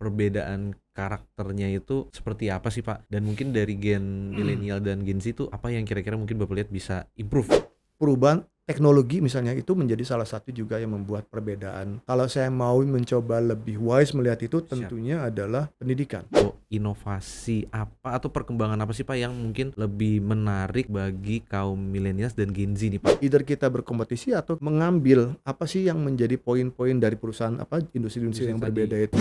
perbedaan karakternya itu seperti apa sih Pak? Dan mungkin dari gen milenial dan Gen Z itu apa yang kira-kira mungkin Bapak lihat bisa improve? Perubahan teknologi misalnya itu menjadi salah satu juga yang membuat perbedaan. Kalau saya mau mencoba lebih wise melihat itu Siap. tentunya adalah pendidikan. Oh, inovasi apa atau perkembangan apa sih Pak yang mungkin lebih menarik bagi kaum milenials dan Gen Z nih Pak? Either kita berkompetisi atau mengambil apa sih yang menjadi poin-poin dari perusahaan industri-industri yang Tadi. berbeda itu.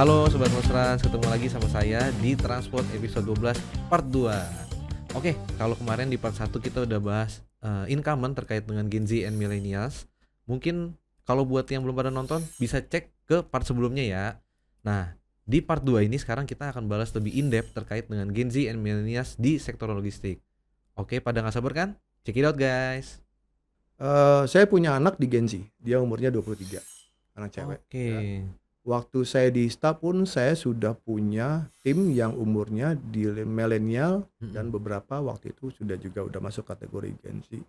Halo Sobat Mosrans, ketemu lagi sama saya di Transport episode 12 part 2. Oke, kalau kemarin di part 1 kita udah bahas incumbent terkait dengan Gen Z and Millennials. Mungkin kalau buat yang belum pada nonton bisa cek ke part sebelumnya ya. Nah, di part 2 ini sekarang kita akan balas lebih in-depth terkait dengan Gen Z and Millennials di sektor logistik. Oke, pada nggak sabar kan? Check it out guys. Saya punya anak di Gen Z, dia umurnya 23, anak cewek. Oke. Ya. Waktu saya di staff pun saya sudah punya tim yang umurnya di milenial dan beberapa waktu itu sudah masuk kategori Gen Z.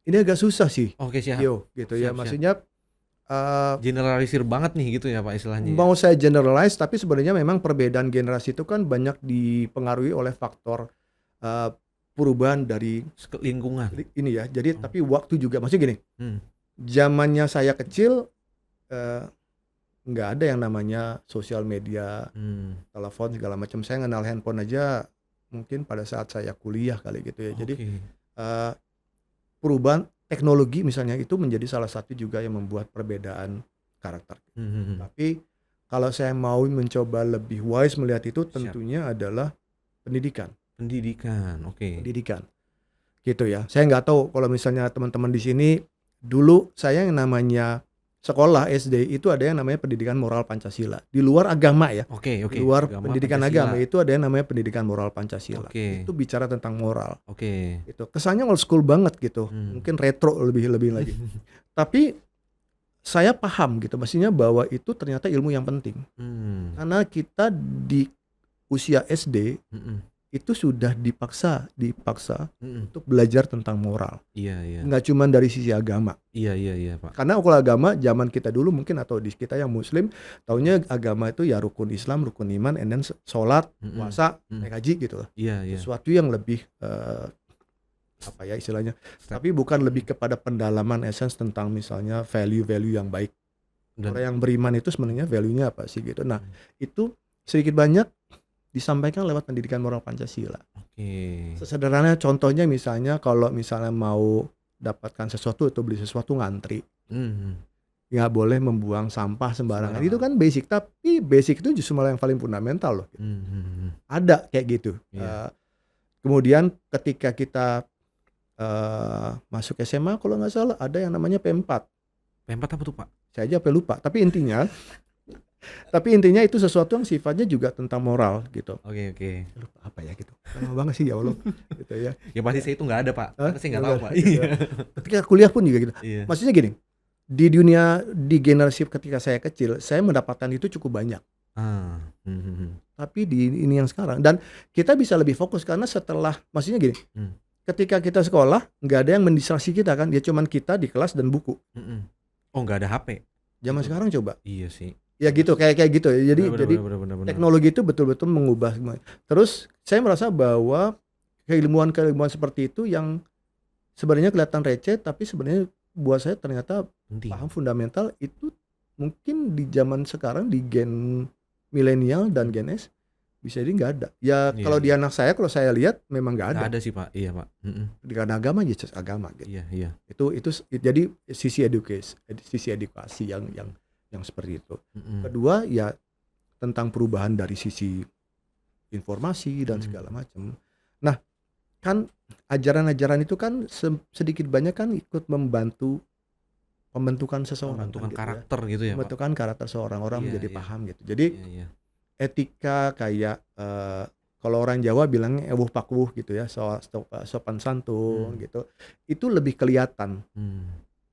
Ini agak susah sih, Oke siap. gitu Siap, ya. siap. Maksudnya Generalisir banget nih gitu ya Pak istilahnya. mau saya generalize, tapi sebenarnya memang perbedaan generasi itu kan banyak dipengaruhi oleh faktor perubahan dari Lingkungan. ini ya. Jadi tapi waktu juga, maksudnya gini, zamannya saya kecil nggak ada yang namanya sosial media, telepon segala macam. Saya kenal handphone aja mungkin pada saat saya kuliah kali gitu ya. Jadi perubahan teknologi misalnya itu menjadi salah satu juga yang membuat perbedaan karakter. Tapi kalau saya mau mencoba lebih wise melihat itu tentunya adalah pendidikan. Pendidikan, gitu ya. Saya nggak tahu kalau misalnya teman-teman di sini, dulu saya yang namanya sekolah SD itu ada yang namanya pendidikan moral Pancasila. Di luar agama ya. Di luar pendidikan agama itu ada yang namanya pendidikan moral Pancasila. Itu bicara tentang moral. Gitu. Kesannya old school banget gitu. Mungkin retro lebih lagi. Tapi saya paham gitu, maksudnya bahwa itu ternyata ilmu yang penting. Karena kita di usia SD itu sudah dipaksa untuk belajar tentang moral. Nggak cuma dari sisi agama. Iya Pak. Karena kalau agama zaman kita dulu mungkin atau di kita yang muslim, taunya agama itu ya rukun Islam, rukun iman, and then sholat, puasa, naik haji gitu loh. Sesuatu yang lebih apa ya istilahnya. Tapi bukan lebih kepada pendalaman essence tentang misalnya value-value yang baik. Kalau yang beriman itu sebenarnya value-nya apa sih gitu. Nah, itu sedikit banyak disampaikan lewat pendidikan moral Pancasila. Sesederhana contohnya misalnya kalau misalnya mau dapatkan sesuatu atau beli sesuatu ngantri, nggak boleh membuang sampah sembarangan. Itu kan basic, tapi basic itu justru malah yang paling fundamental loh. Ada kayak gitu. Kemudian ketika kita masuk SMA kalau nggak salah ada yang namanya P4. P4 apa tuh Pak? Saya aja lupa. Tapi intinya itu sesuatu yang sifatnya juga tentang moral gitu. Oke. Lupa apa ya gitu. Lama banget sih ya Allah. Gitu ya. Ya pasti saya itu nggak ada Pak. Saya nggak tahu Pak. Ketika kuliah pun juga gitu. Maksudnya gini, di generasi ketika saya kecil, saya mendapatkan itu cukup banyak. Tapi di ini yang sekarang, dan kita bisa lebih fokus karena setelah, maksudnya gini, ketika kita sekolah nggak ada yang mendistraksi kita kan, dia cuman kita di kelas dan buku. Oh nggak ada HP. Zaman sekarang coba. Iya sih. Ya gitu, kayak gitu. Jadi bener. Teknologi itu betul-betul mengubah. Terus saya merasa bahwa keilmuan seperti itu yang sebenarnya kelihatan receh, tapi sebenarnya buat saya ternyata paham fundamental itu mungkin di zaman sekarang di gen milenial dan Gen S bisa jadi nggak ada. Ya kalau di anak saya, kalau saya lihat memang nggak ada. Nggak ada sih Pak. Iya Pak. Karena agama aja agama gitu. Iya. Itu jadi sisi edukasi yang seperti itu. Kedua ya tentang perubahan dari sisi informasi dan segala macam. Nah, kan ajaran-ajaran itu kan sedikit banyak kan ikut membantu pembentukan seseorang, karakter gitu ya. Pembentukan karakter seorang orang menjadi paham gitu. Jadi etika kayak kalau orang Jawa bilangnya ewuh pakuwuh gitu ya, sopan santun gitu. Itu lebih kelihatan.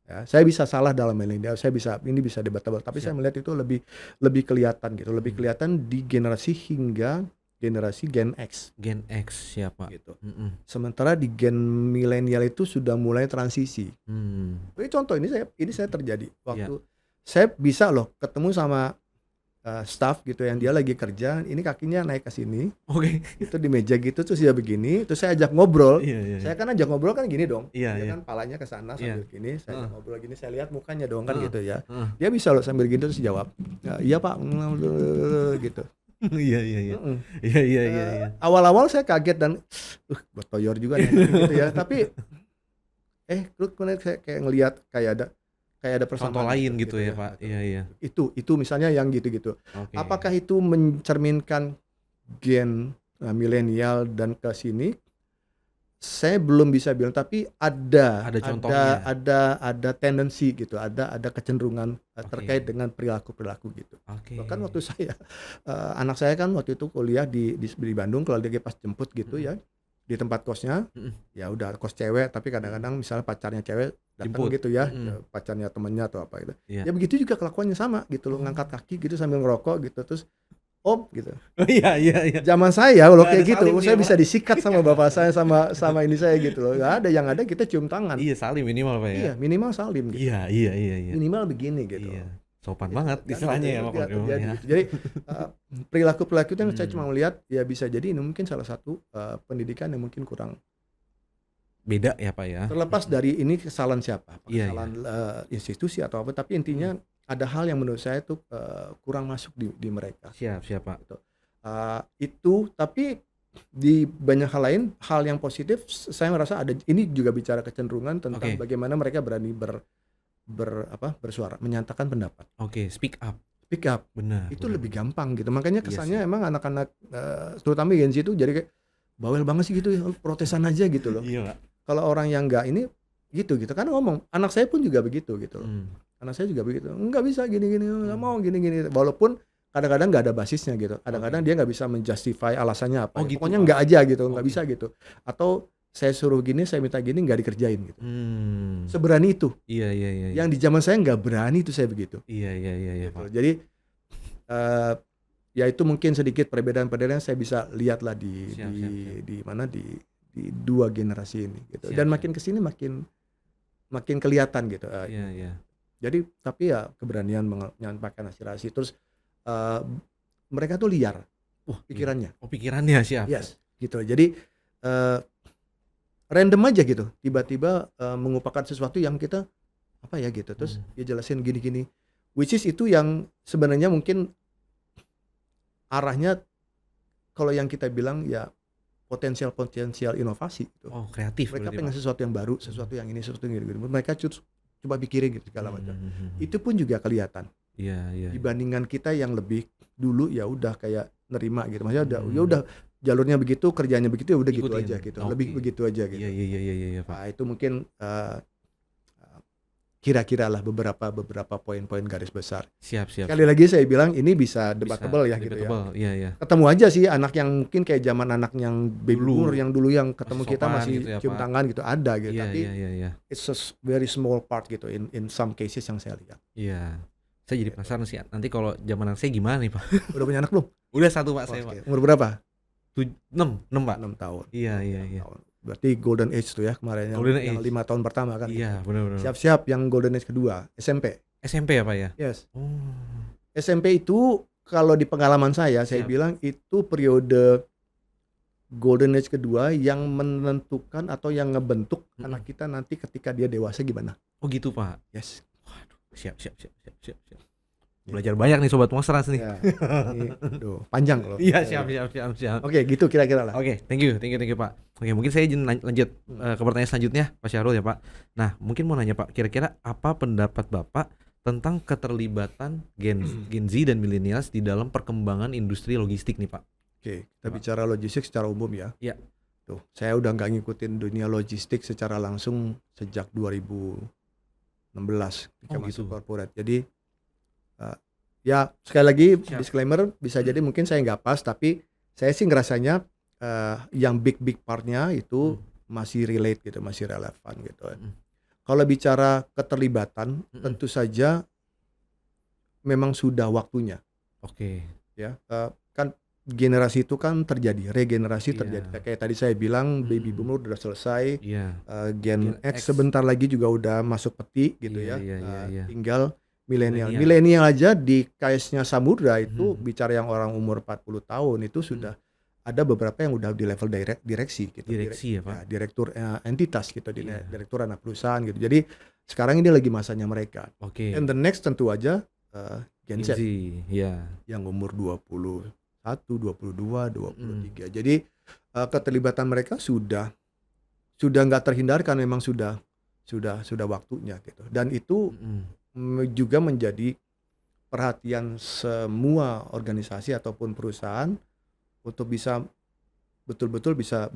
Ya, saya bisa salah dalam milenial, ini bisa debatable, tapi saya Siap. melihat itu lebih kelihatan gitu, lebih Hmm. kelihatan di generasi hingga generasi Gen X Gen X siapa? gitu. Mm-mm. Sementara di gen milenial itu sudah mulai transisi. Ini contoh, ini saya terjadi waktu saya bisa loh ketemu sama staff gitu yang dia lagi kerja, ini kakinya naik ke sini, Oke. itu di meja gitu, terus dia begini, terus saya ajak ngobrol. Iya. Saya kan ajak ngobrol kan gini dong, Iya, dia iya. kan palanya ke sana Iya. sambil gini, saya ajak ngobrol gini, saya lihat mukanya dong kan Heeh. gitu ya. Heeh. Dia bisa loh sambil gitu terus jawab, iya Pak, gitu. Iya. Mm-mm. Iya. Awal-awal saya kaget dan gue toyor juga nih gitu ya, tapi terus kemudian saya kayak ngelihat kayak ada Contoh persamaan lain gitu ya, Pak. gitu. Iya. Itu misalnya yang gitu-gitu. Oke. Apakah itu mencerminkan gen milenial dan ke sini? Saya belum bisa bilang, tapi ada contohnya. ada tendensi gitu, ada kecenderungan terkait dengan perilaku gitu. Oke. Bahkan waktu saya anak saya kan waktu itu kuliah di Bandung, kalau dia pas jemput gitu ya di tempat kosnya, ya udah kos cewek, tapi kadang-kadang misalnya pacarnya cewek datang gitu ya, pacarnya temennya atau apa gitu. Ya begitu juga kelakuannya sama gitu loh, ngangkat kaki gitu sambil ngerokok gitu, terus Om gitu. Iya. Zaman saya kalau kayak gitu, salim saya ya, bisa disikat sama bapak saya sama ini saya gitu loh. Gak ada, yang ada kita cium tangan. Iya, salim minimal Pak ya. Iya, minimal salim gitu. Iya. Minimal begini gitu. Iya. Sopan Gitu, banget kan, istilahnya ya Pak. Gitu. Jadi perilaku itu yang saya cuma melihat ya bisa jadi ini mungkin salah satu pendidikan yang mungkin kurang beda ya Pak ya. Terlepas dari ini kesalahan siapa, kesalahan institusi atau apa, tapi intinya ada hal yang menurut saya tuh kurang masuk di mereka. Siap Pak. Gitu. Itu tapi di banyak hal lain, hal yang positif saya merasa ada. Ini juga bicara kecenderungan tentang bagaimana mereka berani bersuara, menyatakan pendapat. Speak up. Benar. Itu lebih gampang gitu. Makanya kesannya emang anak-anak terutama Gen Z itu jadi kayak bawel banget sih gitu, protesan aja gitu loh. Iya, Pak. Kalau orang yang enggak ini gitu kan ngomong, anak saya pun juga begitu gitu loh. Anak saya juga begitu, nggak bisa gini-gini, nggak mau gini-gini, walaupun kadang-kadang nggak ada basisnya gitu, kadang-kadang dia nggak bisa menjustify alasannya apa, gitu, pokoknya nggak aja gitu, nggak bisa gitu, atau saya suruh gini, saya minta gini, nggak dikerjain gitu. Seberani itu. Iya. Yang di zaman saya nggak berani itu saya begitu. Iya gitu. Pak. Jadi ya itu mungkin sedikit perbedaan-perbedaan saya bisa lihat lah di dua generasi ini gitu. Dan makin kesini makin kelihatan gitu. Iya. Jadi tapi ya keberanian menyampaikan aspirasi, terus mereka tuh liar pikirannya. Pikirannya siap. Yes, gitu. Jadi random aja gitu, tiba-tiba mengupakan sesuatu yang kita apa ya gitu, terus dia jelasin gini-gini, which is itu yang sebenarnya mungkin arahnya kalau yang kita bilang ya potensial inovasi gitu. Kreatif. Mereka pengen sesuatu yang baru, sesuatu yang ini, sesuatu yang gitu. Mereka coba pikirin gitu segala macam. Itu pun juga kelihatan. Iya. Dibandingkan kita yang lebih dulu ya udah kayak nerima gitu. Maksudnya ya udah jalurnya begitu, kerjanya begitu, ya udah gitu aja gitu. Lebih begitu aja gitu. Iya, Pak. Nah, itu mungkin kira-kira lah beberapa poin-poin garis besar. Siap. Sekali lagi saya bilang ini bisa debatable ya gitu ya. Iya. Ketemu aja sih anak yang mungkin kayak zaman anak yang baby boomer yang dulu yang ketemu kita masih gitu ya, cium Pak. tangan gitu ada gitu. Iya, Tapi iya. it's a very small part gitu in some cases yang saya lihat. Iya. Saya jadi penasaran sih nanti kalau zaman anak saya gimana nih Pak. Udah punya anak belum? Udah 1 Pak saya Pak. Umur berapa? 6 Pak. 6 tahun. Iya. Tahun. Berarti golden age tuh ya kemarin yang 5 tahun pertama kan. Iya, benar. Siap-siap yang golden age kedua, SMP. SMP ya Pak ya? Yes. SMP itu kalau di pengalaman saya bilang itu periode golden age kedua yang menentukan atau yang ngebentuk anak kita nanti ketika dia dewasa gimana. Gitu Pak. Yes. Waduh, siap. Belajar banyak nih sobat Monsters nih. Ya, panjang loh. Iya, siap. Oke, gitu kira-kira lah. Oke, thank you Pak. Oke, mungkin saya lanjut ke pertanyaan selanjutnya Pak Syahrul ya Pak. Nah, mungkin mau nanya Pak, kira-kira apa pendapat Bapak tentang keterlibatan Gen Z dan millennials di dalam perkembangan industri logistik nih Pak? Oke, kita bicara logistik secara umum ya. Iya. Tuh, saya udah nggak ngikutin dunia logistik secara langsung sejak 2016 ketika masuk corporate. Jadi ya sekali lagi disclaimer, bisa jadi mungkin saya nggak pas, tapi saya sih ngerasanya yang big partnya itu masih relate gitu, masih relevan gitu. kalau bicara keterlibatan, tentu saja memang sudah waktunya. Oke. Ya, kan generasi itu kan terjadi, regenerasi terjadi. Iya. Kayak tadi saya bilang baby boomer udah selesai, Iya. Gen Gen X X. sebentar lagi juga udah masuk peti gitu Iya, ya. iya. Tinggal milenial. Milenial. Milenial aja di case-nya Samudra itu bicara yang orang umur 40 tahun itu sudah ada beberapa yang udah di level direksi gitu. Direksi ya, Pak? Ya, direktur entitas gitu, Iya. direktur anak perusahaan gitu. Jadi sekarang ini lagi masanya mereka. Oke. And the next tentu aja Gen Z. ya. Yang umur 21, 22, 23. Jadi keterlibatan mereka sudah nggak terhindarkan, memang sudah waktunya gitu. Dan itu juga menjadi perhatian semua organisasi ataupun perusahaan untuk bisa betul-betul bisa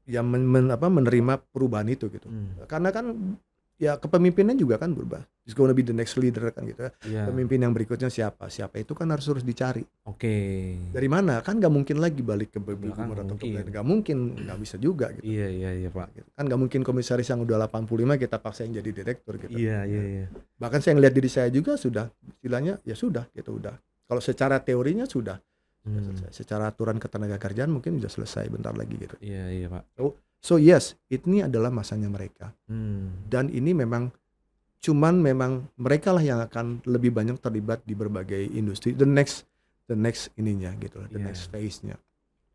ya menerima perubahan itu gitu. Karena kan ya kepemimpinan juga kan berubah. It's gonna be the next leader kan gitu ya. Pemimpin yang berikutnya siapa itu kan harus dicari. Oke. Dari mana? Kan nggak mungkin lagi balik ke baby Belakang, boomer atau ke mungkin. nggak mungkin, nggak bisa juga gitu. Iya Pak. Kan nggak mungkin komisaris yang udah 85 kita paksain jadi direktur gitu. Iya. Bahkan saya ngeliat diri saya juga sudah istilahnya ya sudah gitu udah. Kalau secara teorinya sudah selesai. Secara aturan ketenagakerjaan mungkin sudah selesai bentar lagi gitu. Iya Pak. So yes, ini adalah masanya mereka. Dan ini memang cuman memang mereka lah yang akan lebih banyak terlibat di berbagai industri. The next ininya gitu, the next phase-nya.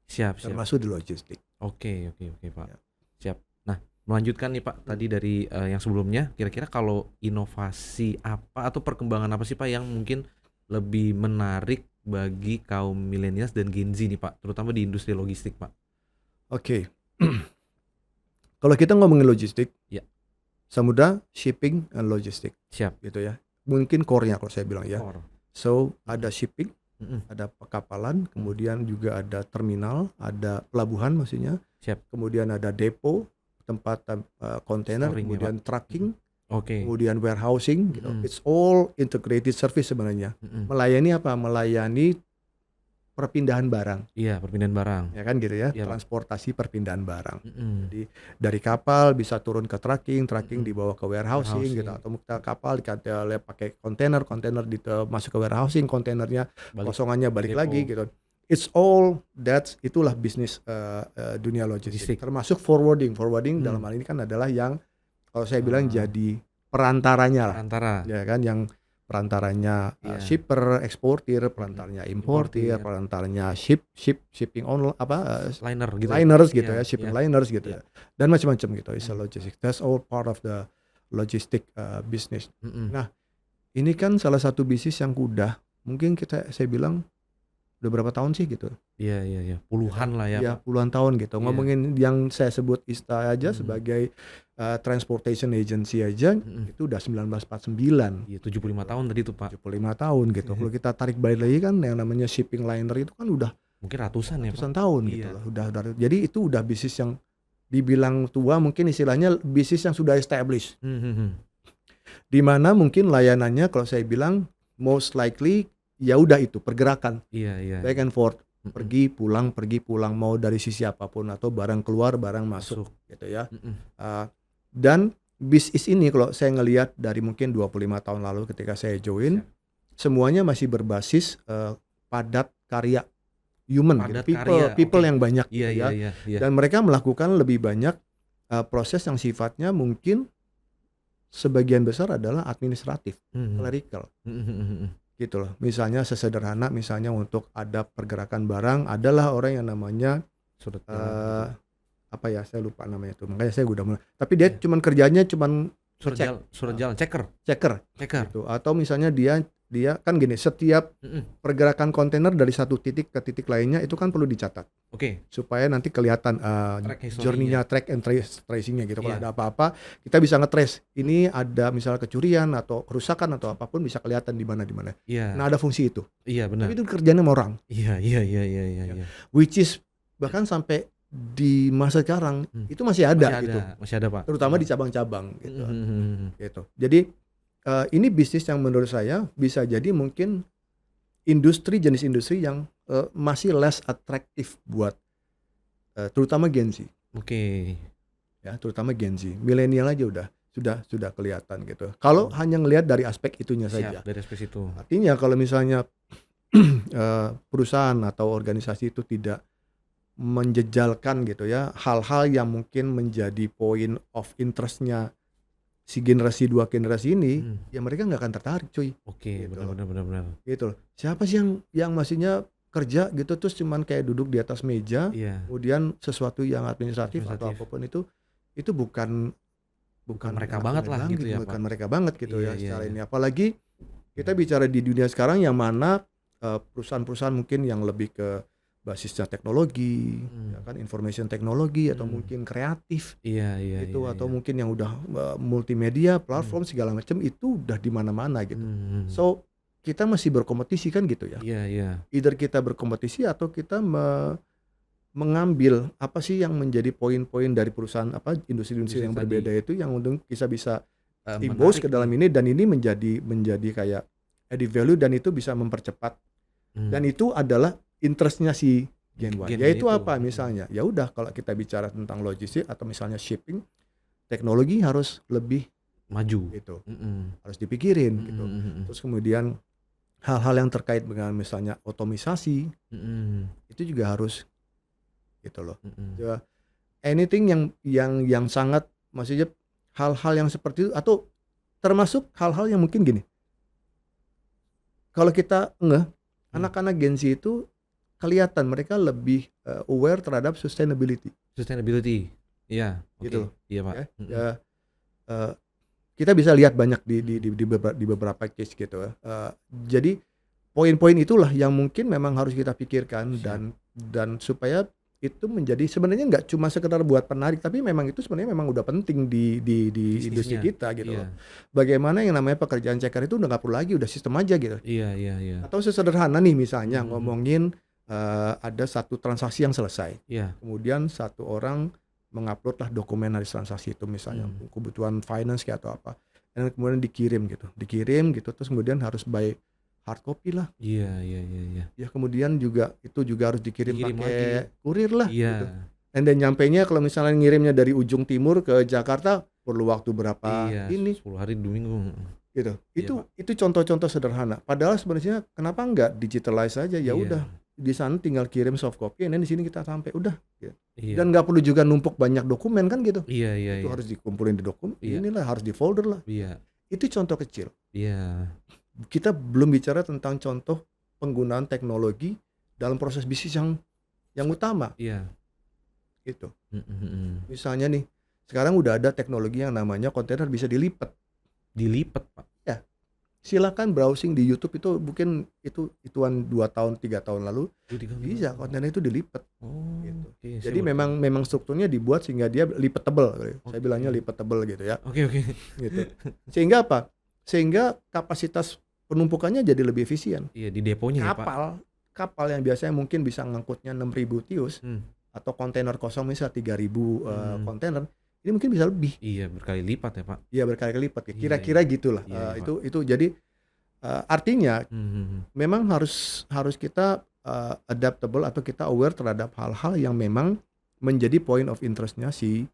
Siap. Termasuk di logistik. Oke Pak. Ya. Siap. Nah, melanjutkan nih Pak tadi dari yang sebelumnya, kira-kira kalau inovasi apa atau perkembangan apa sih Pak yang mungkin lebih menarik bagi kaum milenials dan Gen Z nih Pak, terutama di industri logistik Pak? Oke. Kalau kita ngomongin logistik, ya. Samudra, shipping, and logistik. Siap. Gitu ya. Mungkin core-nya kalau saya bilang ya. Core. So, ada shipping, ada pekapalan, kemudian juga ada terminal, ada pelabuhan maksudnya. Siap. Kemudian ada depo, tempat kontainer, kemudian trucking, kemudian warehousing gitu. It's all integrated service sebenarnya. Melayani apa? Melayani perpindahan barang. Iya, perpindahan barang. Ya kan gitu ya, ya transportasi perpindahan barang. Jadi dari kapal bisa turun ke trucking dibawa ke warehousing gitu, atau kapal pakai kontainer masuk ke warehousing, kontainernya kosongannya balik lagi gitu. It's all itulah bisnis dunia logistik. Termasuk forwarding dalam hal ini kan adalah yang kalau saya bilang jadi perantaranya lah. Ya kan, yang perantaranya shipper, eksportir, perantaranya importir, perantaranya shipping online liners gitu ya, shipping liners gitu ya, dan macam-macam gitu. It's a logistic. That's all part of the logistic business. Nah, ini kan salah satu bisnis yang udah mungkin saya bilang udah berapa tahun sih gitu. Iya. Puluhan lah ya. Iya, puluhan tahun gitu. Ngomongin yang saya sebut ISTA aja sebagai transportation agency aja itu udah 1949. Iya, 75 tahun tadi tuh Pak. 75 tahun gitu. Kalau kita tarik balik lagi kan yang namanya shipping liner itu kan udah mungkin ratusan tahun gitu loh. Udah jadi itu udah bisnis yang dibilang tua, mungkin istilahnya bisnis yang sudah established. Di mana mungkin layanannya kalau saya bilang most likely ya udah itu pergerakan. Iya. Back and forth. Pergi pulang mau dari sisi apapun, atau barang keluar barang masuk gitu ya. Dan bisnis ini kalau saya ngelihat dari mungkin 25 tahun lalu ketika saya join, semuanya masih berbasis padat karya human, people yang banyak gitu ya. Dan mereka melakukan lebih banyak proses yang sifatnya mungkin sebagian besar adalah administratif, clerical. Gitu loh. Misalnya sesederhana misalnya untuk ada pergerakan barang adalah orang yang namanya saya lupa namanya tuh, makanya saya udah mulai. Tapi dia cuman kerjanya surat jalan checker gitu. Atau misalnya dia kan gini, setiap pergerakan kontainer dari satu titik ke titik lainnya itu kan perlu dicatat. Supaya nanti kelihatan journey-nya, track and tracing-nya gitu. Kalau ada apa-apa kita bisa nge-trace. Ini ada misalnya kecurian atau kerusakan atau apapun bisa kelihatan di mana. Nah, ada fungsi itu. Iya, benar. Tapi itu kerjanya sama orang. Iya. Which is bahkan sampai di masa sekarang itu masih ada gitu. Masih ada Pak. Terutama di cabang-cabang gitu. Gitu. Jadi ini bisnis yang menurut saya bisa jadi mungkin jenis industri yang masih less atraktif buat terutama Gen Z. Ya, terutama Gen Z. Milenial aja udah sudah kelihatan gitu. Kalau hanya ngelihat dari aspek itunya saja. Siap, dari aspek itu. Artinya kalau misalnya perusahaan atau organisasi itu tidak menjejalkan gitu ya hal-hal yang mungkin menjadi point of interest-nya si generasi 2 generasi ini, ya mereka nggak akan tertarik cuy. Oke, Gitu benar loh. benar benar. Gitu loh. Siapa sih yang maksudnya kerja gitu terus cuman kayak duduk di atas meja, Iya, kemudian sesuatu yang administratif atau administratif. apapun itu bukan Mereka anak banget muda lah banget gitu ya, Pak. bukan mereka banget gitu Iya ya iya secara iya. ini. Apalagi kita bicara di dunia sekarang yang mana perusahaan-perusahaan mungkin yang lebih ke basisnya teknologi, ya kan information teknologi atau mungkin kreatif Iya iya itu iya atau iya. mungkin yang udah multimedia, platform segala macam itu udah di mana-mana gitu. So kita masih berkompetisi kan gitu ya. Iya iya. Either kita berkompetisi atau kita mengambil apa sih yang menjadi poin-poin dari perusahaan apa industri-industri Industri yang tadi. berbeda itu yang untuk bisa Menarik impose ke dalam nih. ini dan ini menjadi kayak added value dan itu bisa mempercepat dan itu adalah interestnya si Gen Y. Gen Yaitu itu. apa misalnya? Ya udah kalau kita bicara tentang logistik atau misalnya shipping, teknologi harus lebih Maju. gitu. Harus dipikirin gitu. Terus kemudian hal-hal yang terkait dengan misalnya otomisasi itu juga harus gitu loh. Ya, anything yang sangat maksudnya hal-hal yang seperti itu atau termasuk hal-hal yang mungkin gini. Kalau kita anak-anak Gen Z itu kelihatan mereka lebih aware terhadap sustainability. Sustainability. Iya, oke. Gitu. Iya, Pak. Ya, kita bisa lihat banyak di beberapa case gitu. Jadi poin-poin itulah yang mungkin memang harus kita pikirkan dan supaya itu menjadi sebenarnya nggak cuma sekedar buat penarik tapi memang itu sebenarnya memang udah penting di industri kita gitu loh. Bagaimana yang namanya pekerjaan checker itu udah nggak perlu lagi udah sistem aja gitu. Iya iya iya. Atau sesederhana nih misalnya ngomongin ada satu transaksi yang selesai. Kemudian satu orang mengupload lah dokumen dari transaksi itu misalnya kebutuhan finance kayak atau apa. Dan kemudian dikirim gitu terus kemudian harus by hard copy lah. Iya iya iya iya. Ya kemudian juga itu juga harus dikirim pakai kurir lah gitu. Iya. Dan nyampainya kalau misalnya ngirimnya dari ujung timur ke Jakarta perlu waktu berapa ini 10 hari 2 minggu. gitu. Iya, Itu contoh-contoh sederhana. Padahal sebenarnya kenapa enggak digitalize aja ya udah di sana tinggal kirim soft copy dan di sini kita sampai udah gitu. Dan nggak perlu juga numpuk banyak dokumen kan gitu. Iya iya Itu iya. harus dikumpulin di dokumen, inilah harus di folder lah. Iya. Itu contoh kecil. Iya. Kita belum bicara tentang contoh penggunaan teknologi dalam proses bisnis yang utama. Iya. Gitu. Misalnya nih, sekarang udah ada teknologi yang namanya kontainer bisa dilipat. Dilipat, Pak. Ya. Silakan browsing di YouTube itu mungkin ituan 2 tahun 3 tahun lalu bisa kontainer itu dilipat. Gitu. Okay, jadi memang strukturnya dibuat sehingga dia lipatable. Saya bilangnya lipatable gitu ya. Oke. Gitu. Sehingga apa? Sehingga kapasitas penumpukannya jadi lebih efisien. Iya, di deponya ya, Pak. Kapal yang biasanya mungkin bisa ngangkutnya 6.000 TEUs atau kontainer kosong misalnya 3.000 kontainer, ini mungkin bisa lebih. Iya, berkali lipat ya, Pak. Iya, berkali-kali lipat. Kira-kira gitulah. Itu jadi artinya memang harus kita adaptable atau kita aware terhadap hal-hal yang memang menjadi point of interest-nya si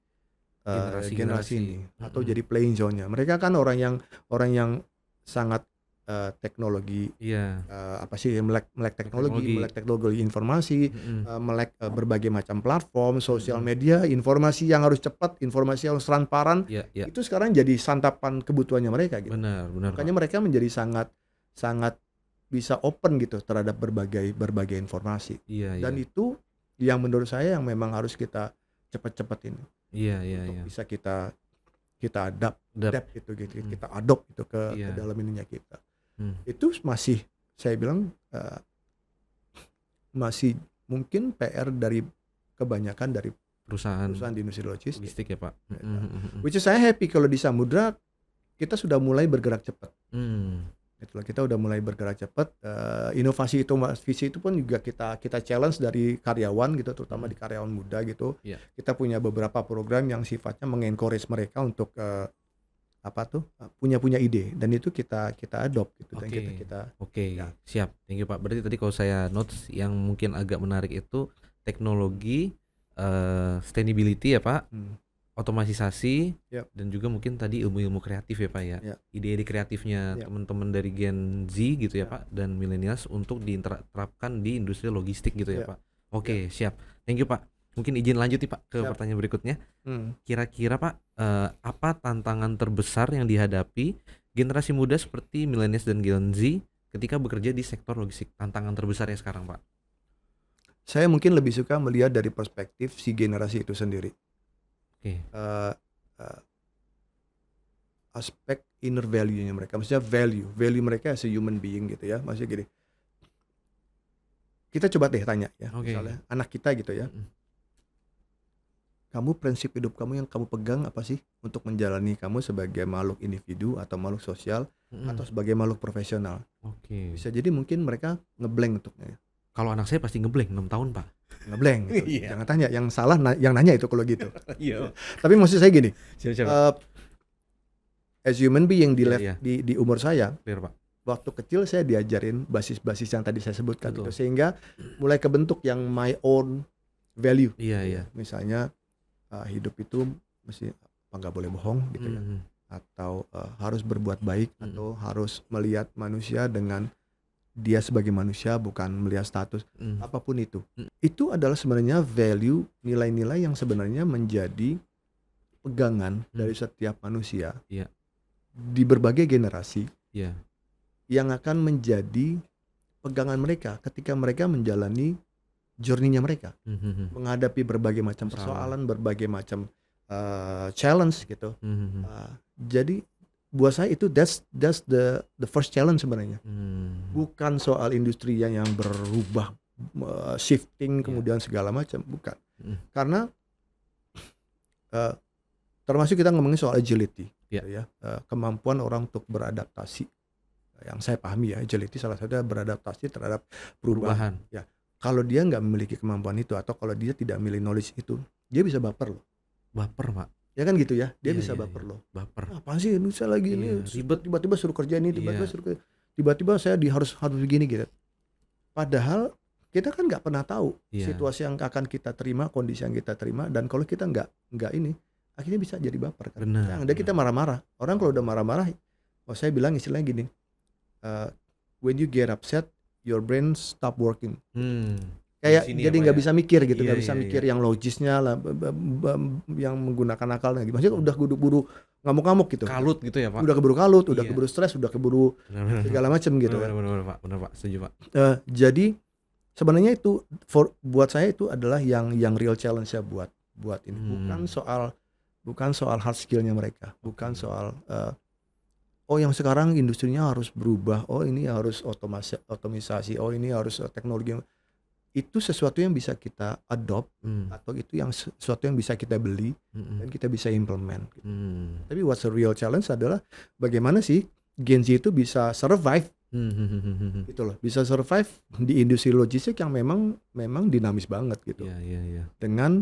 generasi ini atau jadi playing zone-nya. Mereka kan orang yang sangat teknologi, apa sih melek teknologi informasi, melek berbagai macam platform, sosial media, informasi yang harus cepat, informasi yang harus transparan. Itu sekarang jadi santapan kebutuhannya mereka gitu. Benar. Makanya mereka menjadi sangat bisa open gitu terhadap berbagai informasi. Dan itu yang menurut saya yang memang harus kita cepat-cepat ini. Untuk bisa kita adapt itu gitu, kita adopt itu ke dalam ininya kita. Itu masih saya bilang masih mungkin PR dari kebanyakan dari perusahaan di industri logistik ya, Pak. Which is saya happy kalau di Samudra kita sudah mulai bergerak cepat. Itulah kita udah mulai bergerak cepat. Inovasi itu visi itu pun juga kita challenge dari karyawan gitu, terutama di karyawan muda gitu. Kita punya beberapa program yang sifatnya mengencourage mereka untuk punya ide dan itu kita adopt gitu. Dan kita siap. Thank you, Pak. Berarti tadi kalau saya notes yang mungkin agak menarik itu teknologi, sustainability ya, Pak. otomatisasi Yap. dan juga mungkin tadi ilmu-ilmu kreatif ya Pak ya. Ya. Ide-ide kreatifnya Ya. teman-teman dari Gen Z gitu ya Ya. Pak dan millennials untuk diterapkan di industri logistik gitu ya Ya. Pak. Oke, siap. Thank you Pak. Mungkin izin lanjut nih Pak ke Siap. pertanyaan berikutnya. Hmm. Kira-kira Pak, apa tantangan terbesar yang dihadapi generasi muda seperti millennials dan Gen Z ketika bekerja di sektor logistik? Tantangan terbesarnya sekarang Pak. Saya mungkin lebih suka melihat dari perspektif si generasi itu sendiri. Oke. Aspek inner value-nya mereka, maksudnya value mereka as a human being gitu ya. Maksudnya gini, kita coba deh tanya ya, Oke. misalnya anak kita gitu ya, kamu prinsip hidup kamu yang kamu pegang apa sih untuk menjalani kamu sebagai makhluk individu atau makhluk sosial atau sebagai makhluk profesional? Oke. Bisa jadi mungkin mereka ngeblank untuknya. Kalau anak saya pasti ngeblank 6 tahun Pak. Ngeblank gitu. Iya. Jangan tanya, yang salah yang nanya itu kalau gitu. Iya. Tapi maksud saya gini, Siap. as human being Iya. di umur saya, Clear Pak. waktu kecil saya diajarin basis-basis yang tadi saya sebutkan Betul. gitu, sehingga mulai kebentuk yang my own value. Iya. Misalnya hidup itu mesti nggak boleh bohong gitu ya, atau harus berbuat baik, atau harus melihat manusia dengan dia sebagai manusia, bukan melihat status apapun itu. Itu adalah sebenarnya value, nilai-nilai yang sebenarnya menjadi pegangan dari setiap manusia. Iya. Di berbagai generasi. Iya. Yang akan menjadi pegangan mereka ketika mereka menjalani journey-nya mereka, menghadapi berbagai macam persoalan, berbagai macam challenge gitu. Jadi buat saya itu that's the first challenge sebenarnya. Bukan soal industri yang berubah, shifting kemudian segala macam, bukan. Karena termasuk kita ngomongin soal agility, gitu ya, kemampuan orang untuk beradaptasi. Yang saya pahami ya, agility salah satunya beradaptasi terhadap perubahan. Ya, kalau dia nggak memiliki kemampuan itu, atau kalau dia tidak memiliki knowledge itu, dia bisa baper loh. Baper Pak. Ya kan gitu ya, dia bisa baper loh. Baper. Apaan sih ini saya lagi ini ribet, tiba-tiba suruh kerja ini, tiba-tiba saya harus begini gitu. Padahal kita kan nggak pernah tahu situasi yang akan kita terima, kondisi yang kita terima, dan kalau kita nggak ini, akhirnya bisa jadi baper kan. Yang ada kita marah-marah. Orang kalau udah marah-marah, saya bilang istilahnya gini, when you get upset, your brain stop working. Kayak jadi nggak bisa mikir gitu, nggak bisa mikir yang logisnya lah, yang menggunakan akalnya gitu. Maksudnya udah buru-buru ngamuk-ngamuk gitu. Kalut gitu ya Pak. Udah keburu kalut, udah keburu stres, udah keburu segala macam gitu. Benar Pak, setuju Pak. Jadi sebenarnya itu buat saya itu adalah yang real challenge ya buat ini. Bukan soal hard skillnya mereka, bukan soal yang sekarang industrinya harus berubah, ini harus otomisasi, ini harus teknologi. Itu sesuatu yang bisa kita adopt, atau itu yang sesuatu yang bisa kita beli dan kita bisa implement. Tapi what's the real challenge adalah bagaimana sih Gen Z itu bisa survive, gitu loh, bisa survive di industri logistik yang memang dinamis banget gitu, dengan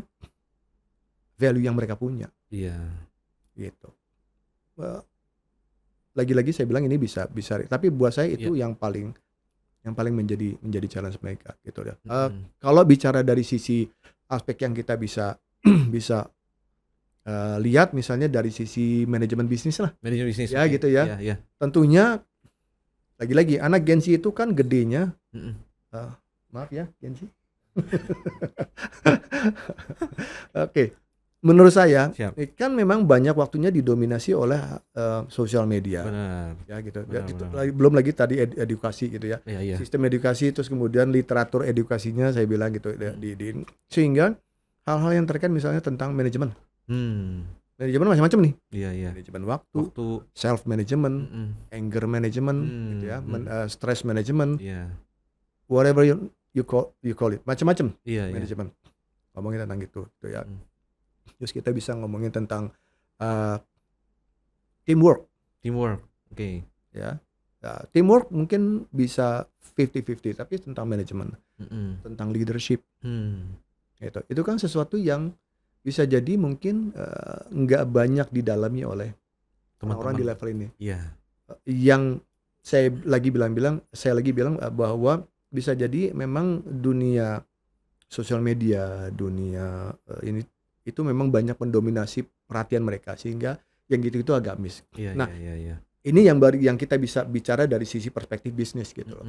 value yang mereka punya, gitu. Lagi-lagi saya bilang ini bisa, tapi buat saya itu yang paling menjadi challenge mereka gitu ya. Kalau bicara dari sisi aspek yang kita bisa lihat, misalnya dari sisi manajemen bisnis lah, ya gitu ya. Tentunya lagi-lagi anak Gen Z itu kan gedenya, maaf ya Gen Z. Oke. Menurut saya, kan memang banyak waktunya didominasi oleh sosial media. Benar. Ya gitu. Belum lagi tadi edukasi gitu ya. Sistem edukasi, terus kemudian literatur edukasinya saya bilang gitu, sehingga hal-hal yang terkait misalnya tentang manajemen. Manajemen macam-macam nih. Manajemen waktu, self management, anger management, gitu ya, stress management, whatever you call it, macam-macam manajemen. Ngomongin tentang gitu ya. Terus kita bisa ngomongin tentang teamwork. Oke. Ya, teamwork mungkin bisa 50-50, tapi tentang manajemen, tentang leadership, gitu. Itu kan sesuatu yang bisa jadi mungkin nggak banyak didalami oleh orang di level ini. Yang saya lagi bilang bahwa bisa jadi memang dunia sosial media, dunia itu memang banyak mendominasi perhatian mereka sehingga yang gitu-gitu agak miss. Nah, ini yang kita bisa bicara dari sisi perspektif bisnis gitu loh.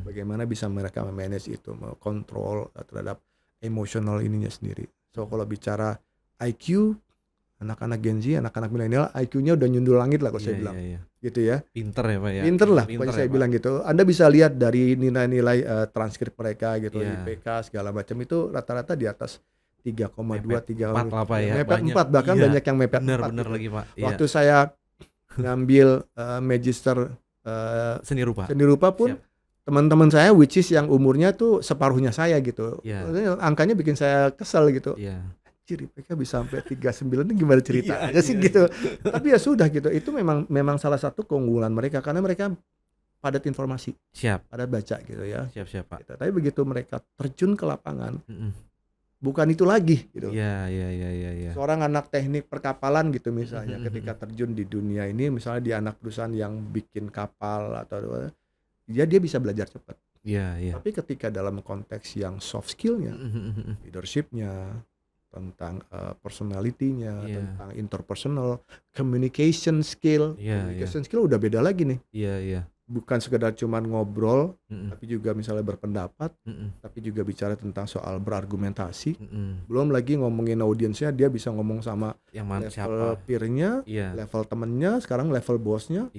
Bagaimana bisa mereka memanage itu, kontrol terhadap emosional ininya sendiri. So kalau bicara IQ, anak-anak Gen Z, anak-anak milenial IQ-nya udah nyundul langit lah kalau saya bilang. Gitu ya. Pinter ya Pak ya. Pinter lah pokoknya saya bilang gitu. Anda bisa lihat dari nilai-nilai transkrip mereka gitu, IPK segala macam itu rata-rata di atas 3,2, 3,4 lah Pak ya. mepet 4 bahkan banyak yang mepet 4. Bener lagi Pak. Waktu saya ngambil magister seni rupa pun teman-teman saya which is yang umurnya tuh separuhnya saya gitu. Angkanya bikin saya kesel gitu. Anjir, IPK bisa sampai 39 ini gimana ceritanya sih gitu. Tapi ya sudah gitu. Itu memang salah satu keunggulan mereka karena mereka padat informasi. Padat baca gitu ya. Siap Pak. Gitu. Tapi begitu mereka terjun ke lapangan, bukan itu lagi gitu. Seorang anak teknik perkapalan gitu misalnya ketika terjun di dunia ini, misalnya di anak perusahaan yang bikin kapal atau dia bisa belajar cepat. Tapi ketika dalam konteks yang soft skill-nya, leadership-nya, tentang personality-nya, tentang interpersonal, communication skill udah beda lagi nih. Bukan sekedar cuman ngobrol, tapi juga misalnya berpendapat, tapi juga bicara tentang soal berargumentasi. Belum lagi ngomongin audiensnya, dia bisa ngomong sama yang level peer-nya, level temennya, sekarang level bosnya.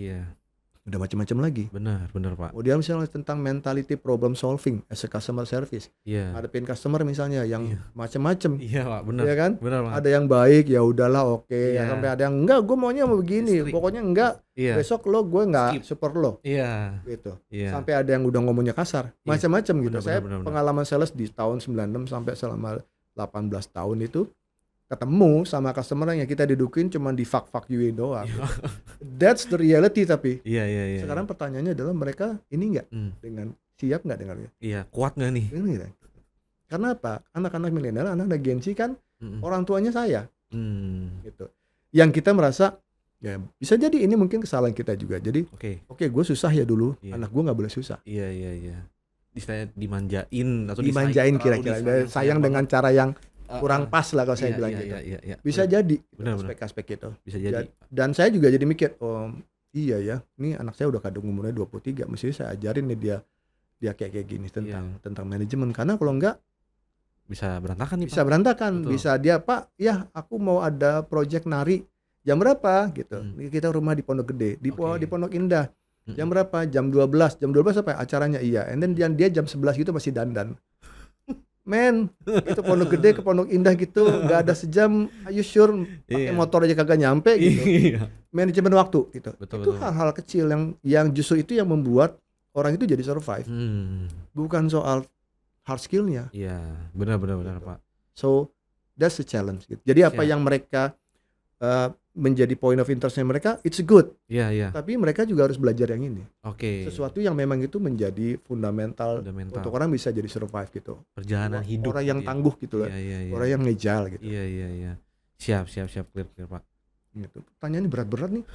Udah macam-macam lagi. Benar Pak. Kemudian misalnya tentang mentality problem solving as a customer service. Hadapin customer misalnya yang macam-macam. Pak, benar. Ya kan? Benar, Pak. Ada yang baik ya udahlah oke. Sampai ada yang enggak, gue maunya mau begini. Pokoknya enggak. Besok lo gue enggak support lo. Gitu. Sampai ada yang udah ngomongnya kasar. Macam-macam gitu. Saya pengalaman sales di tahun 96 sampai selama 18 tahun itu ketemu sama customer yang kita dudukin cuma di fuck you doang. That's the reality tapi. Sekarang pertanyaannya adalah mereka ini enggak dengan siap enggak dengarnya? Kuat enggak nih? Karena apa? Anak-anak milenial, anak-anak Gen Z kan orang tuanya saya. Gitu. Yang kita merasa ya bisa jadi ini mungkin kesalahan kita juga. Jadi oke, gue susah ya dulu, anak gue nggak boleh susah. Istilahnya dimanjain atau dimanjain kira-kira. Sayang dengan cara yang kurang pas lah kalau saya bilang gitu. Bisa jadi aspek-aspek itu. Bisa jadi. Dan saya juga jadi mikir, oh iya ya, ini anak saya udah kadung umurnya 23, mesti saya ajarin nih dia kayak gini tentang manajemen, karena kalau enggak bisa berantakan nih. Bisa berantakan. Betul. Bisa dia, Pak, ya aku mau ada project nari jam berapa gitu. Kita rumah di Pondok Gede, di Pondok Indah. Jam berapa? Jam 12. Jam 12 apa acaranya? Iya. And then dia jam 11 gitu masih dandan. Men, itu Pondok Gede ke Pondok Indah gitu, nggak ada sejam. Are you sure? Pakai motor aja kagak nyampe gitu. Manajemen waktu gitu. Betul. Hal-hal kecil yang justru itu yang membuat orang itu jadi survive. Bukan soal hard skill-nya. Iya, benar Pak. So that's the challenge gitu. Jadi apa yang mereka menjadi point of interest-nya mereka, it's good. Iya. Tapi mereka juga harus belajar yang ini. Sesuatu yang memang itu menjadi fundamental untuk orang bisa jadi survive gitu. Perjalanan hidup. Orang yang tangguh gitu lah. Orang yang agile gitu. Iya. Siap clear Pak. Gitu. Pertanyaannya berat-berat nih.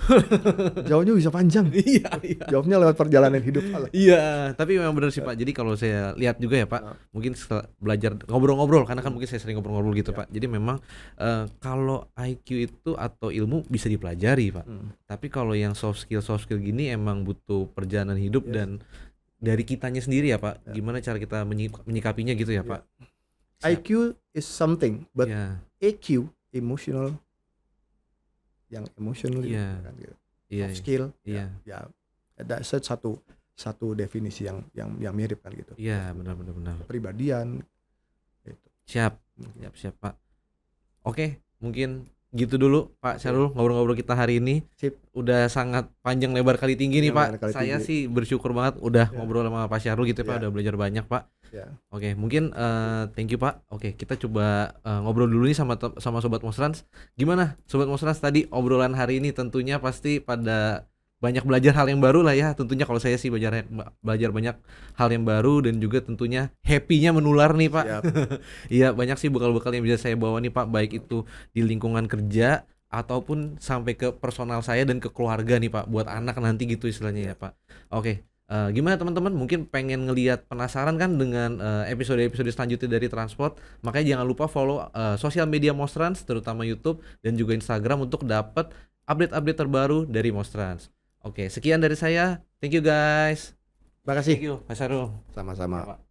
Jawabnya bisa panjang. Iya. Jawabnya lewat perjalanan hidup. Iya, tapi memang benar sih Pak. Jadi kalau saya lihat juga ya Pak, mungkin setelah belajar ngobrol-ngobrol, karena kan mungkin saya sering ngobrol-ngobrol gitu Pak. Jadi memang kalau IQ itu atau ilmu bisa dipelajari Pak. Tapi kalau yang soft skill gini emang butuh perjalanan hidup dan dari kitanya sendiri ya Pak. Gimana cara kita menyikapinya gitu ya Pak. IQ is something, but EQ, emotional, yang emotionally kan gitu. Soft skill ya ada satu definisi yang mirip kan gitu. Iya, benar. Kepribadian gitu. Siap Pak. Oke, mungkin gitu dulu Pak Syahrul ngobrol-ngobrol kita hari ini. Sip. Udah sangat panjang lebar kali tinggi nih Pak. Saya sih bersyukur banget udah ngobrol sama Pak Syahrul gitu Pak, udah belajar banyak Pak. Oke, mungkin thank you Pak. Oke, kita coba ngobrol dulu nih sama Sobat Mosrans. Gimana Sobat Mosrans tadi obrolan hari ini? Tentunya pasti pada banyak belajar hal yang baru lah ya. Tentunya kalau saya sih belajar banyak hal yang baru dan juga tentunya happy-nya menular nih Pak. Iya, banyak sih bekal-bekal yang bisa saya bawa nih Pak, baik itu di lingkungan kerja ataupun sampai ke personal saya dan ke keluarga nih Pak, buat anak nanti gitu istilahnya ya Pak. Oke. Gimana teman-teman? Mungkin pengen ngelihat, penasaran kan dengan episode-episode selanjutnya dari Transport? Makanya jangan lupa follow sosial media Mostrans, terutama YouTube dan juga Instagram untuk dapat update-update terbaru dari Mostrans. Oke, sekian dari saya. Thank you guys. Terima kasih. Thank you, Mas Sarul. Sama-sama. Ya, Pak.